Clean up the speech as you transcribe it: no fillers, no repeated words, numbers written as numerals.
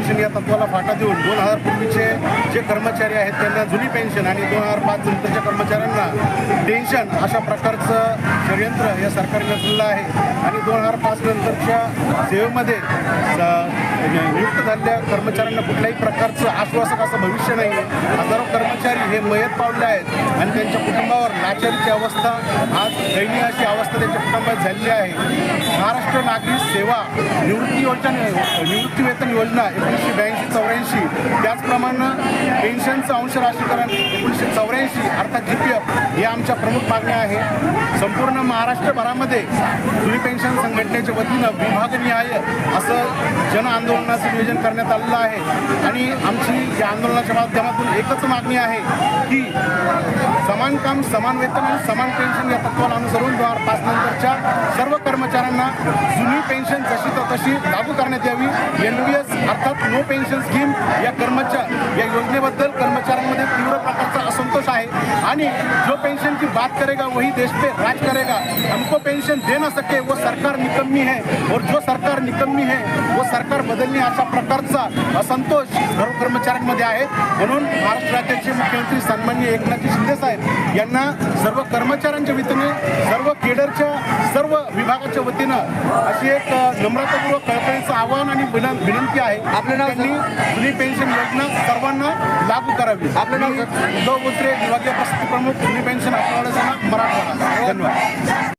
Pension या तत्वाला फाटा देऊन 2000 पूर्वीचे जे कर्मचारी आहेत त्यांना जुनी पेन्शन आणि 2005 नंतरच्या कर्मचाऱ्यांना पेन्शन अशा प्रकारचं षडयंत्र या सरकारने रचलेलं आहे। आणि 2005 नंतरच्या सेवेमध्ये नियुक्त झालेल्या कर्मचाऱ्यांना कुठल्याही प्रकारचं आश्वासक असं भविष्य नाही आहे। हजारो कर्मचारी हे मयत पावले आहेत आणि त्यांच्या कुटुंबावर लाचारीची अवस्था, आज दयनीय अशी अवस्था त्यांच्या कुटुंबात झालेली आहे। महाराष्ट्र नागरी सेवा निवृत्ती वेतन योजना 1982-84, त्याचप्रमाणे पेन्शनचं अंश राशीकरण 1984 अर्थात GPF या आमच्या प्रमुख मागण्या आहे। संपूर्ण महाराष्ट्रभरामध्ये जुनी पेन्शन संघटनेच्या वतीनं विभागनिहाय असं जन आंदोलनाचं नियोजन करण्यात आलेलं आहे आणि आमची या आंदोलनाच्या माध्यमातून एकच मागणी आहे की समान काम समान वेतन आणि समान पेन्शन या तत्वाला अनुसरून 2005 नंतरच्या सर्व कर्मचाऱ्यांना जुनी पेन्शन जशी तशी लागू करण्यात यावी। NVS अर्थात नो पेन्शन स्कीम या योजनेबद्दल कर्मचाऱ्यांमध्ये तीव्र प्रकारचा असंतोष आहे आणि जो पेन्शन की बात करेगा वही देश पे राज करेगा। हमको पेन्शन दे ना सके वो सरकार निकम्मी है और जो सरकार निकम्मी है वो सरकार बदलणे अशा प्रकारचा असंतोष सर्व कर्मचाऱ्यांमध्ये आहे। म्हणून महाराष्ट्र राज्याचे मुख्यमंत्री सन्माननीय एकनाथ शिंदे साहेब यांना सर्व कर्मचाऱ्यांच्या वतीने सर्व केडरच्या सर्व विभागाच्या वतीनं अशी एक नम्रतापूर्वक कळकळीचं आवाहन आणि विनंती आहे। आपल्या नावांनी जुनी पेन्शन योजना सर्वांना लागू करावी। आपलं नाव उद्धव बोत्रे, विभागीय प्रसिद्धी प्रमुख, जुनी पेन्शन मराठवाडा। धन्यवाद।